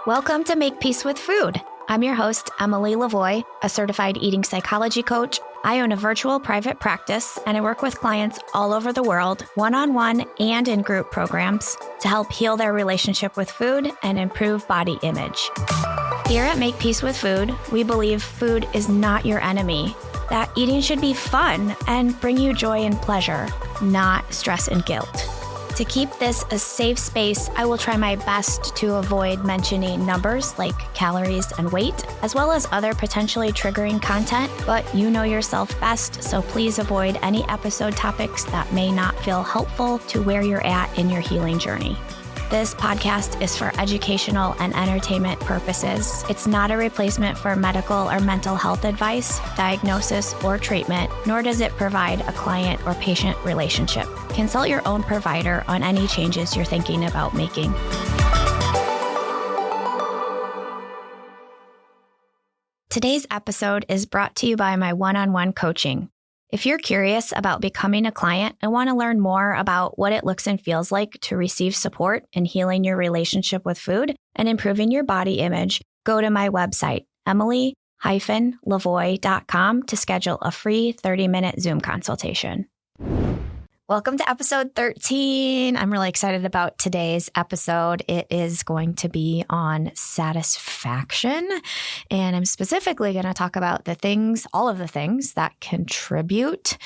Welcome to Make Peace with Food. I'm your host, Emily LaVoie, a certified eating psychology coach. I own a virtual private practice, and I work with clients all over the world, one-on-one and in group programs, to help heal their relationship with food and improve body image. Here at Make Peace with Food, we believe food is not your enemy, that eating should be fun and bring you joy and pleasure, not stress and guilt. To keep this a safe space, I will try my best to avoid mentioning numbers like calories and weight, as well as other potentially triggering content, but you know yourself best, so please avoid any episode topics that may not feel helpful to where you're at in your healing journey. This podcast is for educational and entertainment purposes. It's not a replacement for medical or mental health advice, diagnosis, or treatment, nor does it provide a client or patient relationship. Consult your own provider on any changes you're thinking about making. Today's episode is brought to you by my one-on-one coaching. If you're curious about becoming a client and want to learn more about what it looks and feels like to receive support in healing your relationship with food and improving your body image, go to my website, emily-lavoie.com, to schedule a free 30-minute Zoom consultation. Welcome to episode 13. I'm really excited about today's episode. It is going to be on satisfaction, and I'm specifically going to talk about all of the things that contribute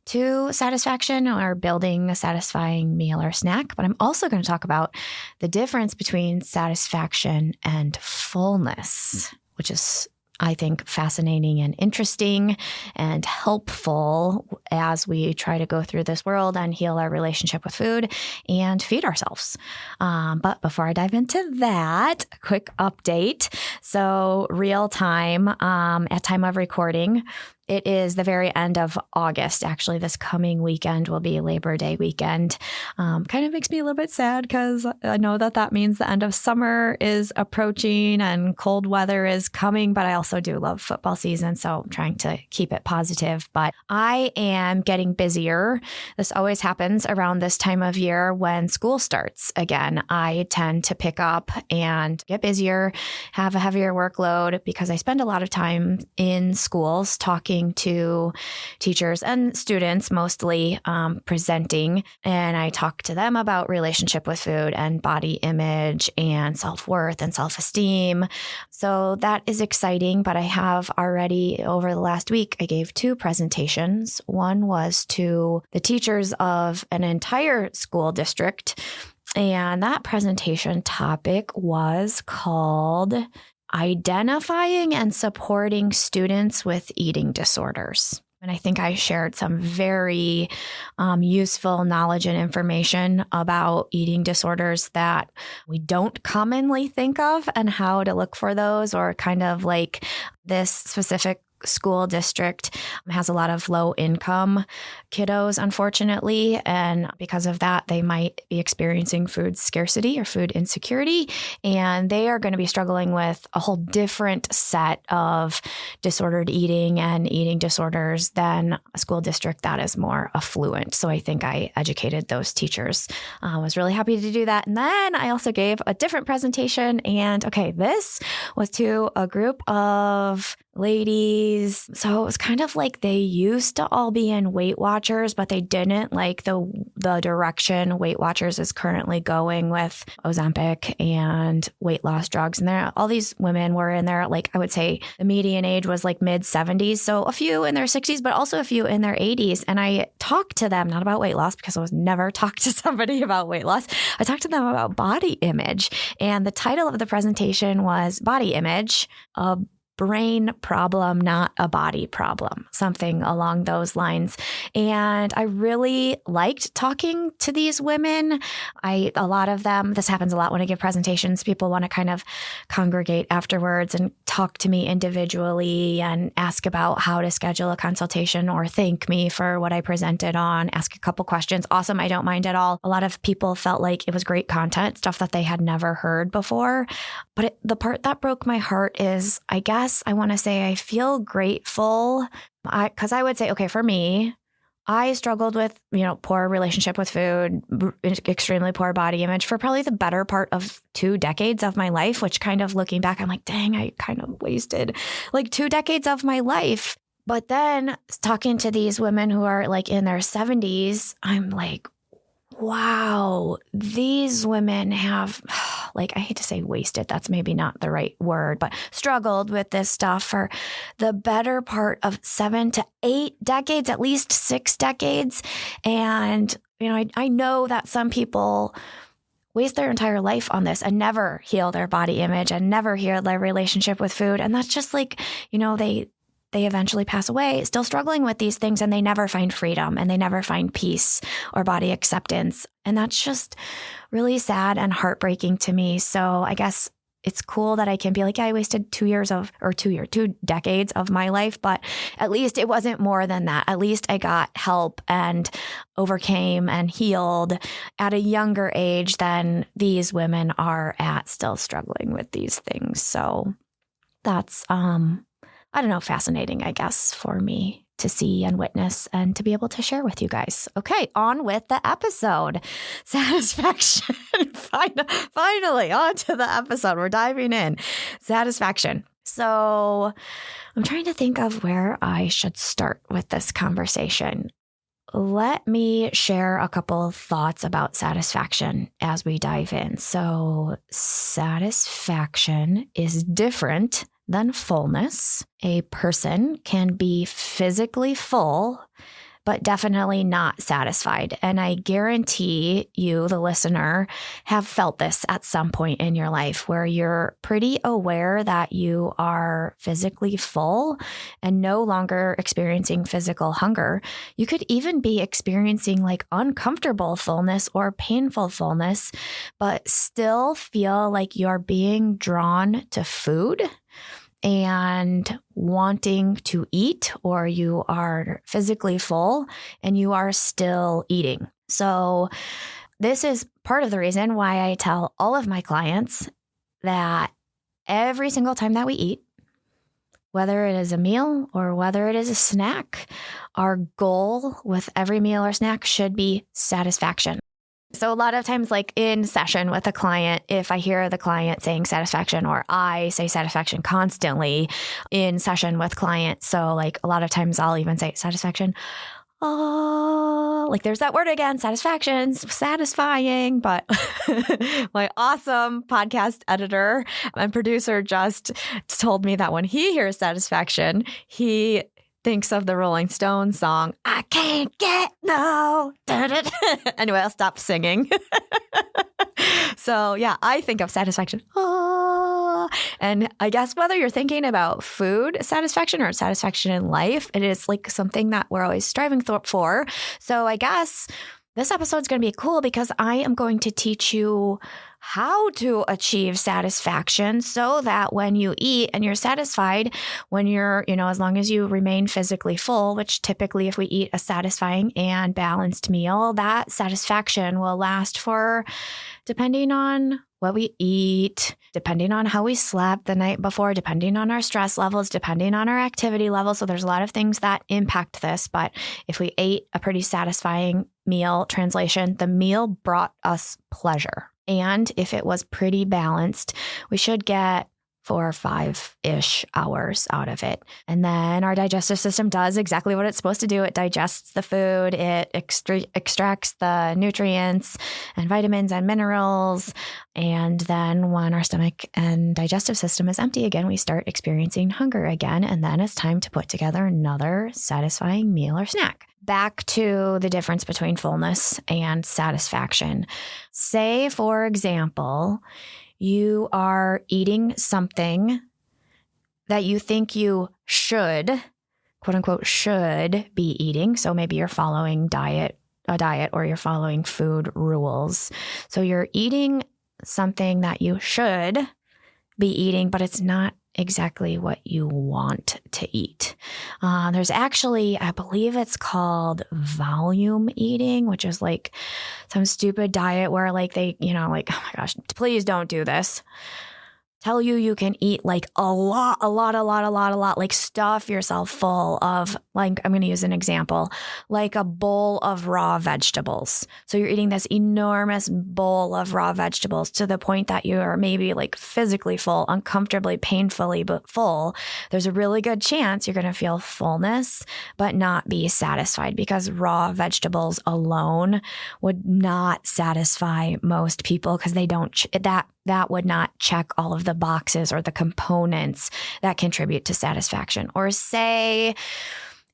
to satisfaction or building a satisfying meal or snack. But I'm also going to talk about the difference between satisfaction and fullness, which is, I think, fascinating and interesting and helpful as we try to go through this world and heal our relationship with food and feed ourselves. But before I dive into that, a quick update. So real time, at time of recording, it is the very end of August. Actually, this coming weekend will be Labor Day weekend. Kind of makes me a little bit sad because I know that means the end of summer is approaching and cold weather is coming, but I also do love football season, so I'm trying to keep it positive. But I am getting busier. This always happens around this time of year when school starts again. I tend to pick up and get busier, have a heavier workload because I spend a lot of time in schools talking to teachers and students, mostly presenting. And I talk to them about relationship with food and body image and self-worth and self-esteem. So that is exciting. But I have already, over the last week, I gave 2 presentations. One was to the teachers of an entire school district. And that presentation topic was called Identifying and Supporting Students with Eating Disorders. And I think I shared some very useful knowledge and information about eating disorders that we don't commonly think of and how to look for those, or kind of like this specific school district has a lot of low income kiddos, unfortunately. And because of that, they might be experiencing food scarcity or food insecurity. And they are going to be struggling with a whole different set of disordered eating and eating disorders than a school district that is more affluent. So I think I educated those teachers. I was really happy to do that. And then I also gave a different presentation. And this was to a group of ladies. So it was kind of like they used to all be in Weight Watchers, but they didn't like the direction Weight Watchers is currently going with Ozempic and weight loss drugs. And all these women were in there, like, I would say the median age was like mid 70s. So a few in their 60s, but also a few in their 80s. And I talked to them, not about weight loss, because I was never talked to somebody about weight loss. I talked to them about body image. And the title of the presentation was Body Image, a brain problem, not a body problem, something along those lines. And I really liked talking to these women. A lot of them, this happens a lot when I give presentations, people want to kind of congregate afterwards and talk to me individually and ask about how to schedule a consultation or thank me for what I presented on, ask a couple questions. Awesome. I don't mind at all. A lot of people felt like it was great content, stuff that they had never heard before. But the part that broke my heart is, I guess I want to say I feel grateful because I would say, okay, for me, I struggled with, poor relationship with food, extremely poor body image for probably the better part of 2 decades of my life, which kind of looking back, I'm like, dang, I kind of wasted like 2 decades of my life. But then talking to these women who are like in their 70s, I'm like, wow, these women have, like, I hate to say wasted, that's maybe not the right word, but struggled with this stuff for the better part of 7 to 8 decades, at least 6 decades. And, I know that some people waste their entire life on this and never heal their body image and never heal their relationship with food. And that's just like, they eventually pass away still struggling with these things, and they never find freedom and they never find peace or body acceptance. And that's just really sad and heartbreaking to me. So I guess it's cool that I can be like, yeah, I wasted 2 decades of my life, but at least it wasn't more than that. At least I got help and overcame and healed at a younger age than these women are at, still struggling with these things. So that's, I don't know, fascinating, I guess, for me to see and witness and to be able to share with you guys. Okay, on with the episode. Satisfaction. Finally, on to the episode. We're diving in. Satisfaction. So I'm trying to think of where I should start with this conversation. Let me share a couple of thoughts about satisfaction as we dive in. So satisfaction is different than fullness. A person can be physically full, but definitely not satisfied. And I guarantee you, the listener, have felt this at some point in your life where you're pretty aware that you are physically full and no longer experiencing physical hunger. You could even be experiencing like uncomfortable fullness or painful fullness, but still feel like you're being drawn to food and wanting to eat, or you are physically full and you are still eating. So this is part of the reason why I tell all of my clients that every single time that we eat, whether it is a meal or whether it is a snack, our goal with every meal or snack should be satisfaction. So a lot of times, like in session with a client, if I hear the client saying satisfaction, or I say satisfaction constantly in session with clients. So like a lot of times I'll even say satisfaction. Oh, like there's that word again, satisfaction, satisfying. But my awesome podcast editor and producer just told me that when he hears satisfaction, he thinks of the Rolling Stones song, I can't get no. Anyway, I'll stop singing. So yeah, I think of satisfaction. And I guess whether you're thinking about food satisfaction or satisfaction in life, it is like something that we're always striving for. So I guess this episode is going to be cool because I am going to teach you how to achieve satisfaction so that when you eat and you're satisfied, when you're, as long as you remain physically full, which typically if we eat a satisfying and balanced meal, that satisfaction will last for, depending on what we eat, depending on how we slept the night before, depending on our stress levels, depending on our activity levels. So there's a lot of things that impact this. But if we ate a pretty satisfying meal, translation, the meal brought us pleasure. And if it was pretty balanced, we should get 4 or 5-ish hours out of it. And then our digestive system does exactly what it's supposed to do. It digests the food. It extracts the nutrients and vitamins and minerals. And then when our stomach and digestive system is empty again, we start experiencing hunger again. And then it's time to put together another satisfying meal or snack. Back to the difference between fullness and satisfaction. Say, for example, you are eating something that you think you should, quote unquote, should be eating. So maybe you're following a diet, or you're following food rules. So you're eating something that you should be eating, but it's not exactly what you want to eat. There's actually, I believe it's called volume eating, which is like some stupid diet where like they, like, oh my gosh, please don't do this. tell you can eat like a lot, like stuff yourself full of, like, I'm going to use an example, like a bowl of raw vegetables. So you're eating this enormous bowl of raw vegetables to the point that you are maybe like physically full, uncomfortably, painfully, but full. There's a really good chance you're going to feel fullness, but not be satisfied, because raw vegetables alone would not satisfy most people, because they don't, that would not check all of the boxes or the components that contribute to satisfaction. Or say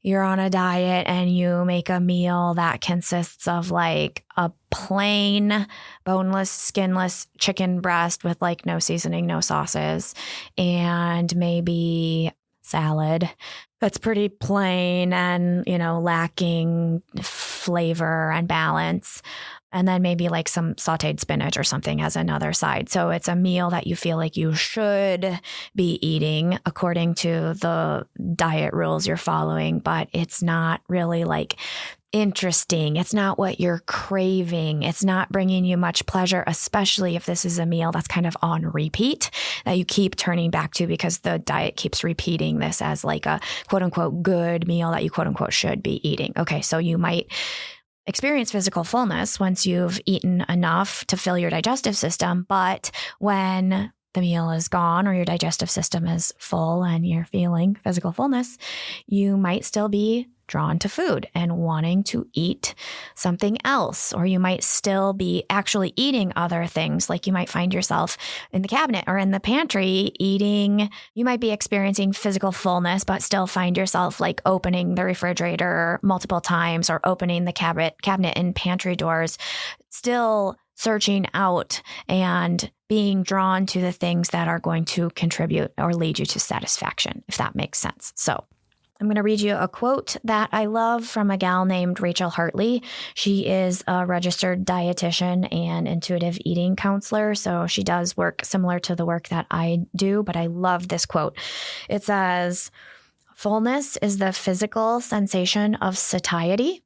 you're on a diet and you make a meal that consists of like a plain boneless, skinless chicken breast with like no seasoning, no sauces, and maybe salad that's pretty plain and, lacking flavor and balance. And then maybe like some sauteed spinach or something as another side. So it's a meal that you feel like you should be eating according to the diet rules you're following, but it's not really like interesting. It's not what you're craving. It's not bringing you much pleasure, especially if this is a meal that's kind of on repeat that you keep turning back to because the diet keeps repeating this as like a quote unquote good meal that you quote unquote should be eating. Okay, so you might experience physical fullness once you've eaten enough to fill your digestive system. But when the meal is gone or your digestive system is full and you're feeling physical fullness, you might still be drawn to food and wanting to eat something else. Or you might still be actually eating other things. Like you might find yourself in the cabinet or in the pantry eating. You might be experiencing physical fullness, but still find yourself like opening the refrigerator multiple times or opening the cabinet and pantry doors, still searching out and being drawn to the things that are going to contribute or lead you to satisfaction, if that makes sense. So I'm going to read you a quote that I love from a gal named Rachel Hartley. She is a registered dietitian and intuitive eating counselor. So she does work similar to the work that I do, but I love this quote. It says, "Fullness is the physical sensation of satiety,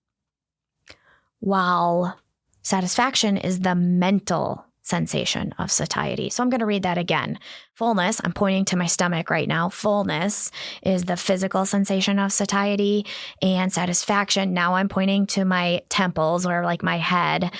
while satisfaction is the mental sensation of satiety." So I'm going to read that again. Fullness, I'm pointing to my stomach right now. Fullness is the physical sensation of satiety, and satisfaction, now I'm pointing to my temples or like my head.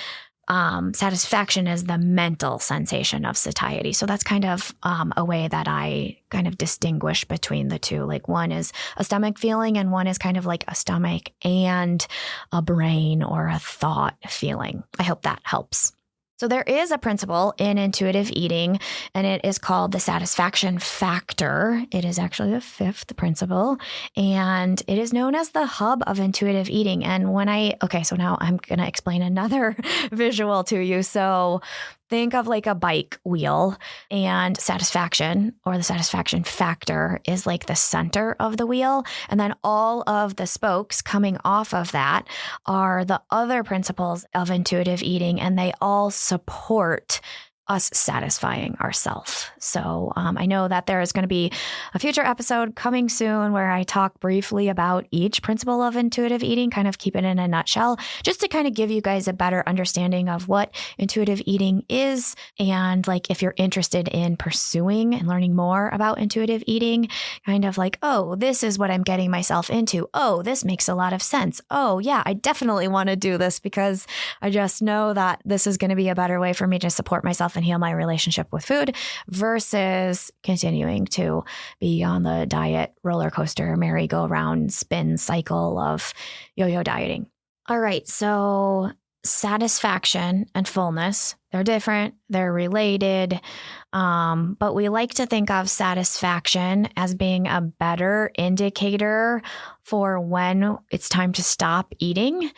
Satisfaction is the mental sensation of satiety. So that's kind of a way that I kind of distinguish between the two. Like one is a stomach feeling and one is kind of like a stomach and a brain or a thought feeling. I hope that helps. So there is a principle in intuitive eating, and it is called the satisfaction factor. It is actually the fifth principle, and it is known as the hub of intuitive eating. And so now I'm going to explain another visual to you. So think of like a bike wheel, and satisfaction, or the satisfaction factor, is like the center of the wheel. And then all of the spokes coming off of that are the other principles of intuitive eating, and they all support us satisfying ourselves. So I know that there is going to be a future episode coming soon where I talk briefly about each principle of intuitive eating, kind of keep it in a nutshell, just to kind of give you guys a better understanding of what intuitive eating is. And like, if you're interested in pursuing and learning more about intuitive eating, kind of like, oh, this is what I'm getting myself into. Oh, this makes a lot of sense. Oh yeah, I definitely want to do this because I just know that this is going to be a better way for me to support myself and heal my relationship with food, versus continuing to be on the diet roller coaster, merry-go-round spin cycle of yo-yo dieting. All right, so satisfaction and fullness, they're different, they're related, but we like to think of satisfaction as being a better indicator for when it's time to stop eating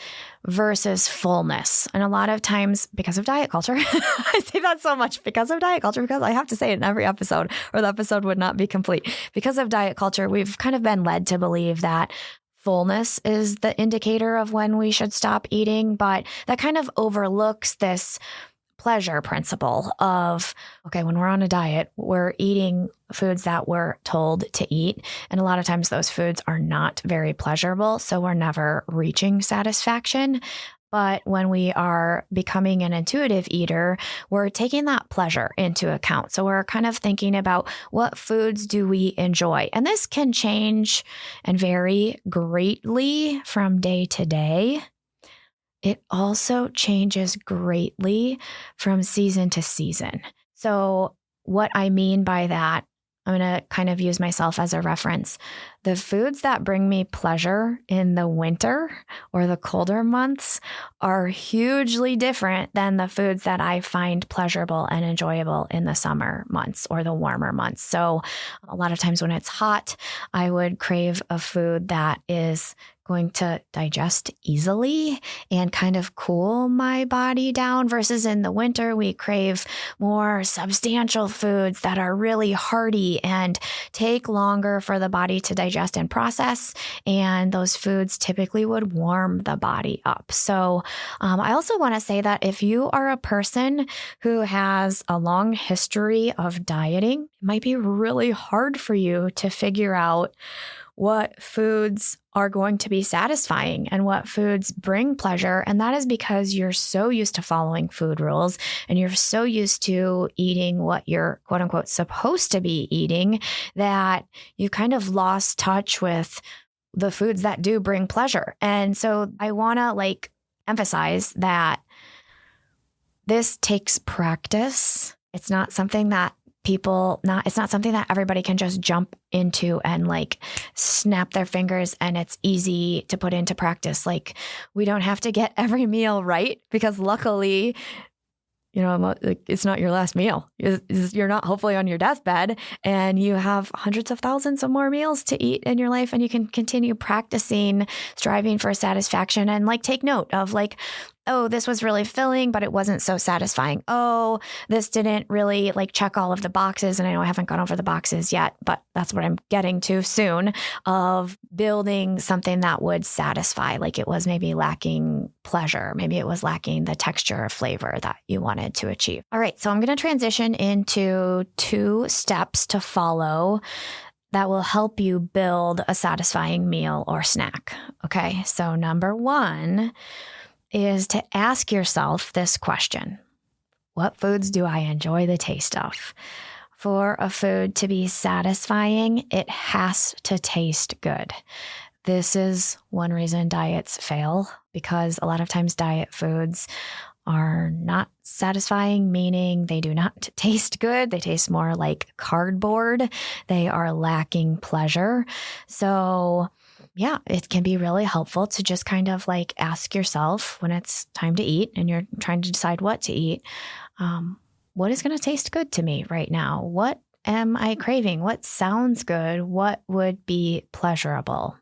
versus fullness. And a lot of times, because of diet culture, I say that so much, because of diet culture, because I have to say it in every episode or the episode would not be complete. Because of diet culture, we've kind of been led to believe that fullness is the indicator of when we should stop eating, but that kind of overlooks this pleasure principle of, okay, when we're on a diet, we're eating foods that we're told to eat. And a lot of times those foods are not very pleasurable. So we're never reaching satisfaction. But when we are becoming an intuitive eater, we're taking that pleasure into account. So we're kind of thinking about what foods do we enjoy? And this can change and vary greatly from day to day. It also changes greatly from season to season. So what I mean by that, I'm going to kind of use myself as a reference. The foods that bring me pleasure in the winter or the colder months are hugely different than the foods that I find pleasurable and enjoyable in the summer months or the warmer months. So a lot of times when it's hot, I would crave a food that is going to digest easily and kind of cool my body down, versus in the winter, we crave more substantial foods that are really hearty and take longer for the body to digest and process. And those foods typically would warm the body up. So I also want to say that if you are a person who has a long history of dieting, it might be really hard for you to figure out what foods are going to be satisfying and what foods bring pleasure. And that is because you're so used to following food rules and you're so used to eating what you're quote unquote supposed to be eating that you kind of lost touch with the foods that do bring pleasure. And so I want to emphasize that this takes practice. It's not something that it's not something that everybody can just jump into and snap their fingers and it's easy to put into practice. We don't have to get every meal right, because luckily, it's not your last meal. You're not hopefully on your deathbed, and you have hundreds of thousands of more meals to eat in your life, and you can continue practicing, striving for satisfaction, and take note of oh, this was really filling, but it wasn't so satisfying. Oh, this didn't really check all of the boxes. And I know I haven't gone over the boxes yet, but that's what I'm getting to soon, of building something that would satisfy. It was maybe lacking pleasure. Maybe it was lacking the texture or flavor that you wanted to achieve. All right. So I'm going to transition into 2 steps to follow that will help you build a satisfying meal or snack. Okay. So number 1 is to ask yourself this question: what foods do I enjoy the taste of? For a food to be satisfying, it has to taste good. This is one reason diets fail, because a lot of times diet foods are not satisfying, meaning they do not taste good. They taste more like cardboard. They are lacking pleasure. So yeah, it can be really helpful to just kind of ask yourself when it's time to eat and you're trying to decide what to eat, what is going to taste good to me right now? What am I craving? What sounds good? What would be pleasurable?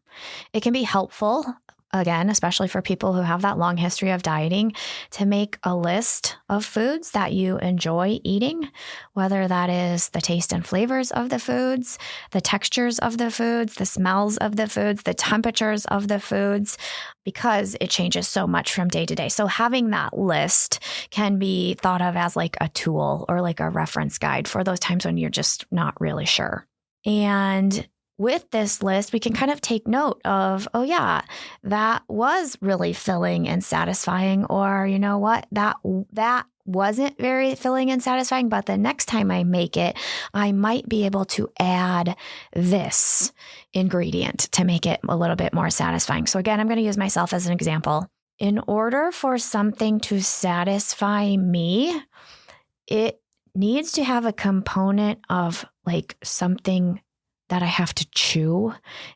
It can be helpful, again, especially for people who have that long history of dieting, to make a list of foods that you enjoy eating, whether that is the taste and flavors of the foods, the textures of the foods, the smells of the foods, the temperatures of the foods, because it changes so much from day to day. So having that list can be thought of as a tool or a reference guide for those times when you're just not really sure. And with this list, we can kind of take note of, oh yeah, that was really filling and satisfying, or you know what, that wasn't very filling and satisfying, but the next time I make it, I might be able to add this ingredient to make it a little bit more satisfying. So again, I'm going to use myself as an example. In order for something to satisfy me, it needs to have a component of something that I have to chew.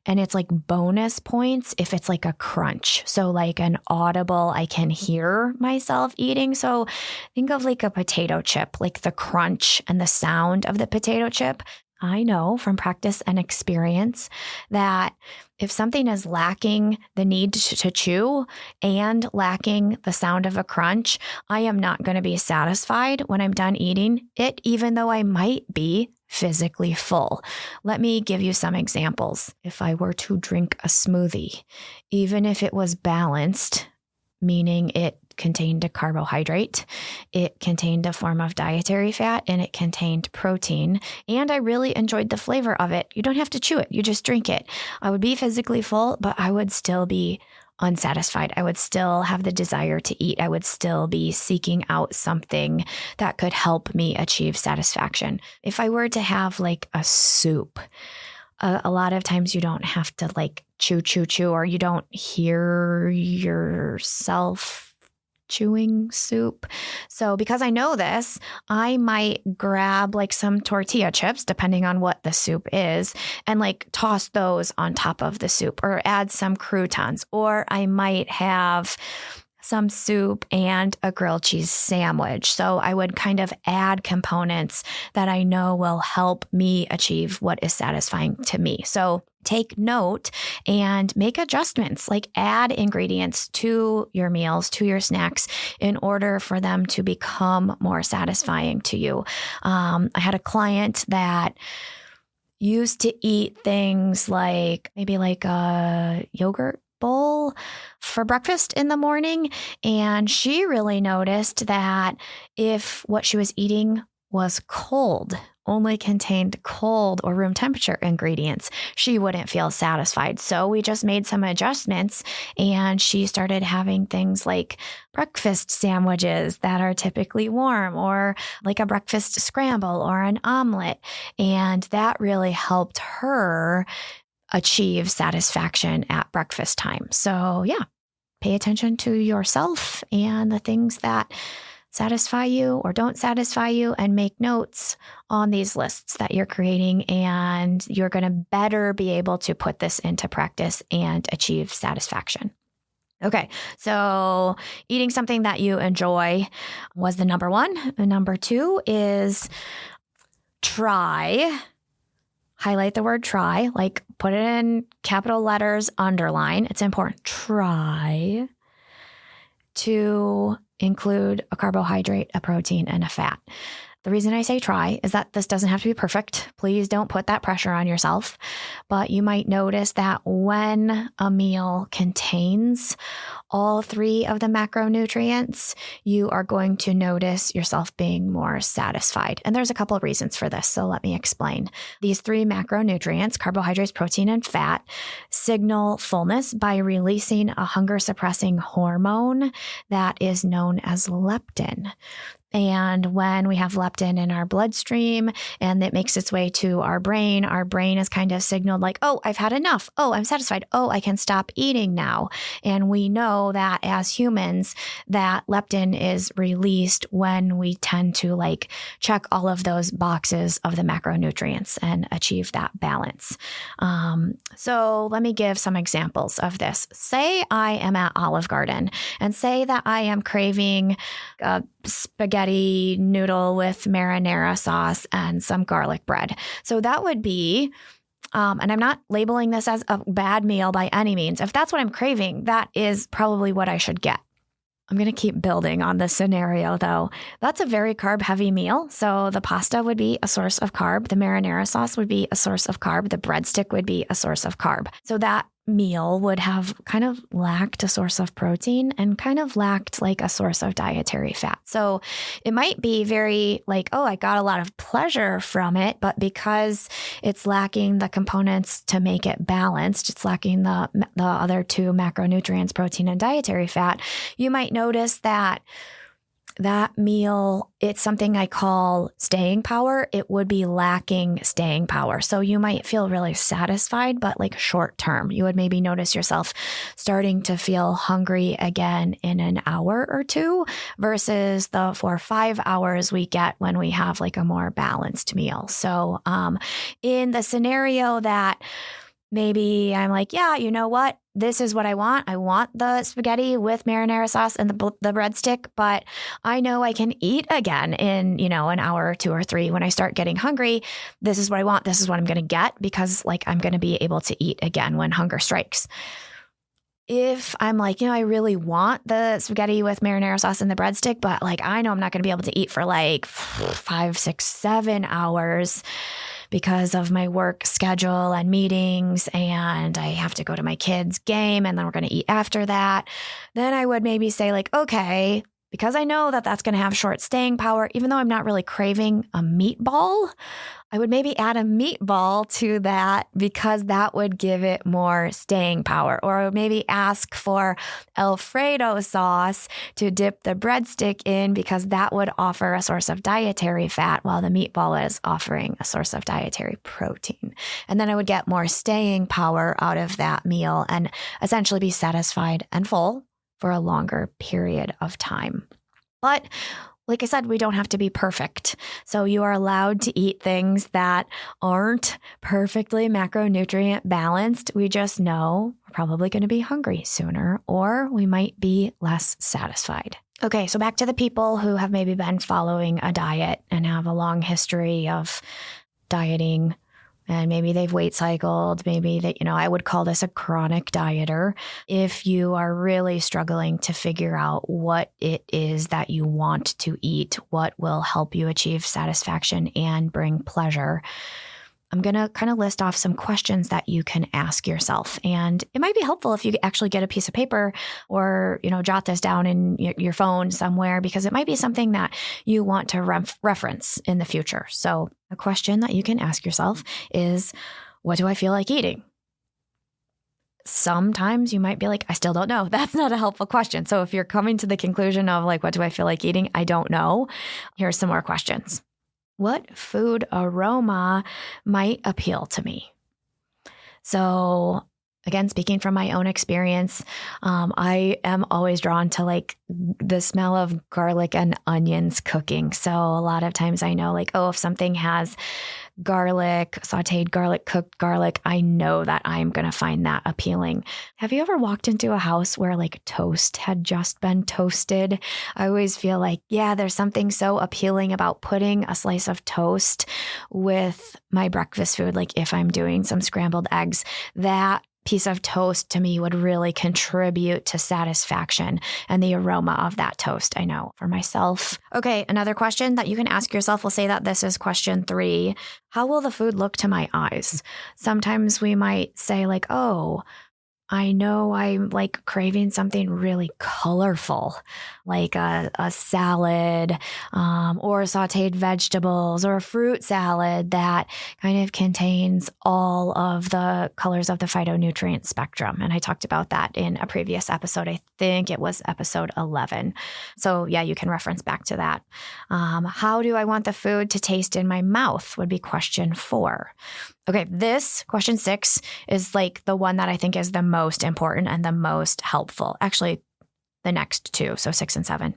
And it's bonus points if it's a crunch. So an audible, I can hear myself eating. So think of a potato chip, the crunch and the sound of the potato chip. I know from practice and experience that if something is lacking the need to chew and lacking the sound of a crunch, I am not going to be satisfied when I'm done eating it, even though I might be physically full. Let me give you some examples. If I were to drink a smoothie, even if it was balanced, meaning it contained a carbohydrate, it contained a form of dietary fat, and it contained protein, and I really enjoyed the flavor of it. You don't have to chew it. You just drink it. I would be physically full, but I would still be unsatisfied. I would still have the desire to eat. I would still be seeking out something that could help me achieve satisfaction. If I were to have like a soup, a lot of times you don't have to like chew, or you don't hear yourself chewing soup. So because I know this, I might grab like some tortilla chips, depending on what the soup is, and like toss those on top of the soup, or add some croutons, or I might have some soup and a grilled cheese sandwich. So I would kind of add components that I know will help me achieve what is satisfying to me. So take note and make adjustments, like add ingredients to your meals, to your snacks, in order for them to become more satisfying to you. I had a client that used to eat things like maybe like a yogurt bowl for breakfast in the morning. And she really noticed that if what she was eating was cold, only contained cold or room temperature ingredients, she wouldn't feel satisfied. So we just made some adjustments, and she started having things like breakfast sandwiches that are typically warm, or like a breakfast scramble or an omelet. And that really helped her achieve satisfaction at breakfast time. So yeah, pay attention to yourself and the things that satisfy you or don't satisfy you, and make notes on these lists that you're creating, and you're going to better be able to put this into practice and achieve satisfaction. Okay, so eating something that you enjoy was the number one. The number two is try. Highlight the word try, like put it in capital letters, underline. It's important. Try to include a carbohydrate, a protein, and a fat. The reason I say try is that this doesn't have to be perfect. Please don't put that pressure on yourself. But you might notice that when a meal contains all three of the macronutrients, you are going to notice yourself being more satisfied. And there's a couple of reasons for this, so let me explain. These three macronutrients, carbohydrates, protein, and fat, signal fullness by releasing a hunger-suppressing hormone that is known as leptin. And when we have leptin in our bloodstream and it makes its way to our brain is kind of signaled like, oh, I've had enough. Oh, I'm satisfied. Oh, I can stop eating now. And we know that as humans, that leptin is released when we tend to like check all of those boxes of the macronutrients and achieve that balance. So let me give some examples of this. Say I am at Olive Garden, and say that I am craving spaghetti noodle with marinara sauce and some garlic bread. So that would be, and I'm not labeling this as a bad meal by any means. If that's what I'm craving, that is probably what I should get. I'm going to keep building on this scenario though. That's a very carb heavy meal. So the pasta would be a source of carb. The marinara sauce would be a source of carb. The breadstick would be a source of carb. So that meal would have kind of lacked a source of protein and kind of lacked like a source of dietary fat. So it might be very like, oh, I got a lot of pleasure from it, but because it's lacking the components to make it balanced, it's lacking the other two macronutrients, protein and dietary fat, you might notice that that meal, it's something I call staying power. It would be lacking staying power. So you might feel really satisfied, but like short term, you would maybe notice yourself starting to feel hungry again in an hour or two versus the 4 or 5 hours we get when we have like a more balanced meal. So in the scenario that maybe I'm like, yeah, you know what? This is what I want. I want the spaghetti with marinara sauce and the breadstick, but I know I can eat again in, an hour or 2 or 3 when I start getting hungry. This is what I want. This is what I'm going to get because like I'm going to be able to eat again when hunger strikes. If I'm like, I really want the spaghetti with marinara sauce and the breadstick, but like I know I'm not going to be able to eat for like 5, 6, 7 hours because of my work schedule and meetings, and I have to go to my kids' game, and then we're going to eat after that, then I would maybe say like, okay, because I know that that's going to have short staying power, even though I'm not really craving a meatball, I would maybe add a meatball to that because that would give it more staying power. Or I would maybe ask for Alfredo sauce to dip the breadstick in because that would offer a source of dietary fat while the meatball is offering a source of dietary protein. And then I would get more staying power out of that meal and essentially be satisfied and full for a longer period of time. But like I said, we don't have to be perfect. So you are allowed to eat things that aren't perfectly macronutrient balanced. We just know we're probably going to be hungry sooner, or we might be less satisfied. Okay, so back to the people who have maybe been following a diet and have a long history of dieting. And maybe they've weight cycled, maybe that, I would call this a chronic dieter. If you are really struggling to figure out what it is that you want to eat, what will help you achieve satisfaction and bring pleasure, I'm going to kind of list off some questions that you can ask yourself. And it might be helpful if you actually get a piece of paper or, jot this down in your phone somewhere, because it might be something that you want to reference in the future. So a question that you can ask yourself is, what do I feel like eating? Sometimes you might be like, I still don't know. That's not a helpful question. So if you're coming to the conclusion of like, what do I feel like eating? I don't know. Here's some more questions. What food aroma might appeal to me? So again, speaking from my own experience, I am always drawn to like the smell of garlic and onions cooking. So a lot of times I know like, if something has garlic, sauteed garlic, cooked garlic, I know that I'm going to find that appealing. Have you ever walked into a house where like toast had just been toasted? I always feel like, there's something so appealing about putting a slice of toast with my breakfast food. Like if I'm doing some scrambled eggs, that piece of toast to me would really contribute to satisfaction and the aroma of that toast. I know for myself. Okay, another question that you can ask yourself, we'll say that this is question 3. How will the food look to my eyes? Sometimes we might say like, I know I'm like craving something really colorful, like a salad or sauteed vegetables or a fruit salad that kind of contains all of the colors of the phytonutrient spectrum. And I talked about that in a previous episode. I think it was episode 11. So you can reference back to that. How do I want the food to taste in my mouth would be question 4. Okay, this question 6 is like the one that I think is the most important and the most helpful. Actually, the next 2, so 6 and 7.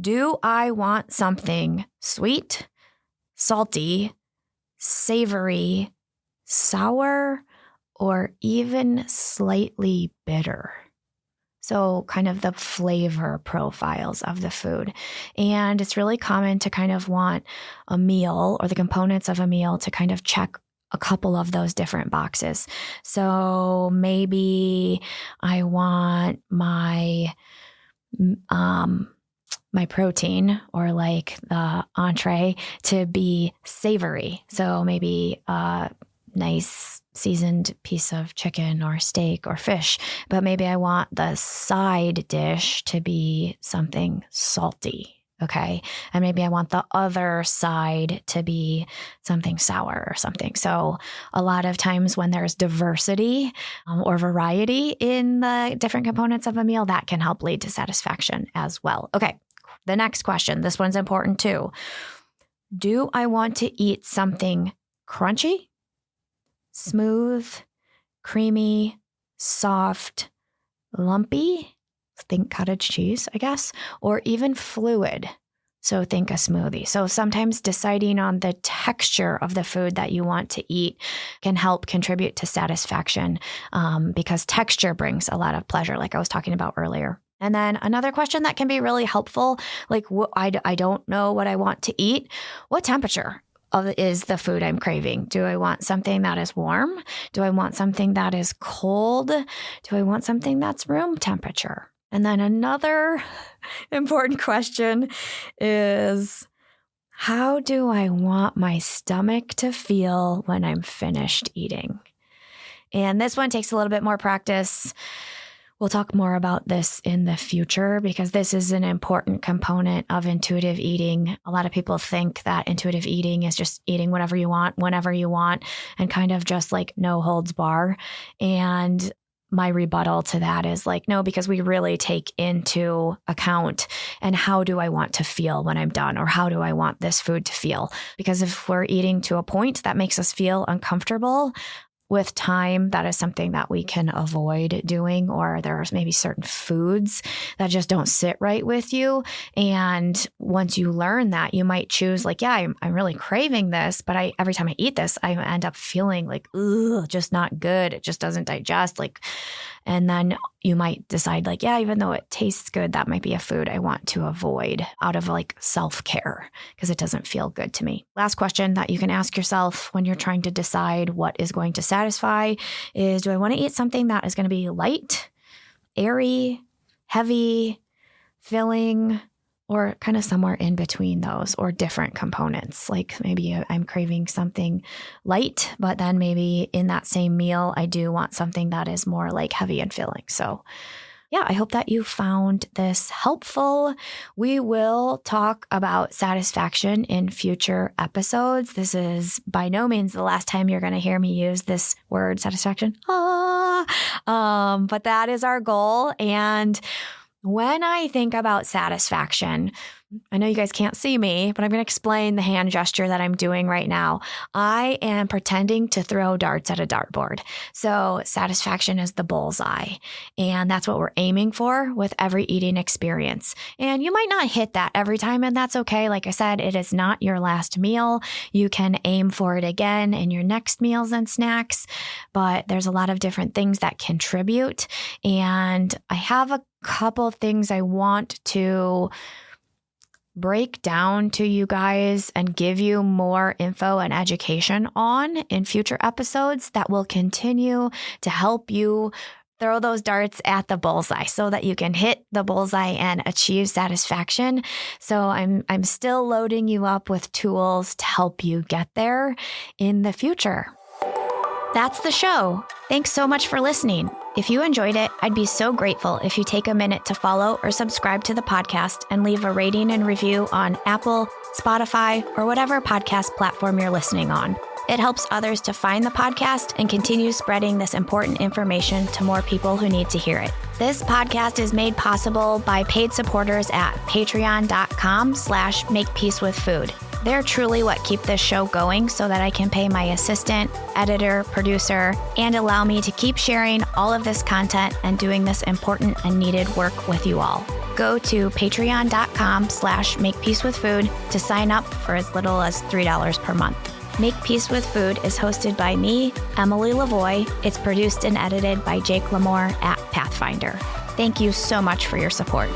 Do I want something sweet, salty, savory, sour, or even slightly bitter? So kind of the flavor profiles of the food. And it's really common to kind of want a meal or the components of a meal to kind of check a couple of those different boxes. So maybe I want my protein or like the entree to be savory. So maybe nice seasoned piece of chicken or steak or fish, but maybe I want the side dish to be something salty. Okay. And maybe I want the other side to be something sour or something. So a lot of times when there's diversity or variety in the different components of a meal, that can help lead to satisfaction as well. Okay. The next question, this one's important too. Do I want to eat something crunchy, smooth, creamy, soft, lumpy? Think cottage cheese, I guess, or even fluid. So think a smoothie. So sometimes deciding on the texture of the food that you want to eat can help contribute to satisfaction because texture brings a lot of pleasure, like I was talking about earlier. And then another question that can be really helpful, like I don't know what I want to eat. What temperature is the food I'm craving? Do I want something that is warm? Do I want something that is cold? Do I want something that's room temperature? And then another important question is, how do I want my stomach to feel when I'm finished eating? And this one takes a little bit more practice. We'll talk more about this in the future because this is an important component of intuitive eating. A lot of people think that intuitive eating is just eating whatever you want, whenever you want, and kind of just like no holds bar. And my rebuttal to that is like, no, because we really take into account and how do I want to feel when I'm done, or how do I want this food to feel? Because if we're eating to a point that makes us feel uncomfortable, with time, that is something that we can avoid doing, or there's maybe certain foods that just don't sit right with you. And once you learn that, you might choose like, yeah, I'm really craving this, but every time I eat this, I end up feeling like, ugh, just not good. It just doesn't digest. And then you might decide like, yeah, even though it tastes good, that might be a food I want to avoid out of like self-care because it doesn't feel good to me. Last question that you can ask yourself when you're trying to decide what is going to satisfy is, do I want to eat something that is going to be light, airy, heavy, filling, or kind of somewhere in between those, or different components? Like maybe I'm craving something light, but then maybe in that same meal, I do want something that is more like heavy and filling. So yeah, I hope that you found this helpful. We will talk about satisfaction in future episodes. This is by no means the last time you're going to hear me use this word, satisfaction. But that is our goal. And when I think about satisfaction, I know you guys can't see me, but I'm going to explain the hand gesture that I'm doing right now. I am pretending to throw darts at a dartboard. So satisfaction is the bullseye. And that's what we're aiming for with every eating experience. And you might not hit that every time, and that's okay. Like I said, it is not your last meal. You can aim for it again in your next meals and snacks, but there's a lot of different things that contribute. And I have a couple things I want to break down to you guys and give you more info and education on in future episodes that will continue to help you throw those darts at the bullseye so that you can hit the bullseye and achieve satisfaction. So I'm still loading you up with tools to help you get there in the future. That's the show. Thanks so much for listening. If you enjoyed it, I'd be so grateful if you take a minute to follow or subscribe to the podcast and leave a rating and review on Apple, Spotify, or whatever podcast platform you're listening on. It helps others to find the podcast and continue spreading this important information to more people who need to hear it. This podcast is made possible by paid supporters at patreon.com/makepeacewithfood. They're truly what keep this show going so that I can pay my assistant, editor, producer, and allow me to keep sharing all of this content and doing this important and needed work with you all. Go to patreon.com/makepeacewithfood to sign up for as little as $3 per month. Make Peace with Food is hosted by me, Emily LaVoie. It's produced and edited by Jake Lamore at Pathfinder. Thank you so much for your support.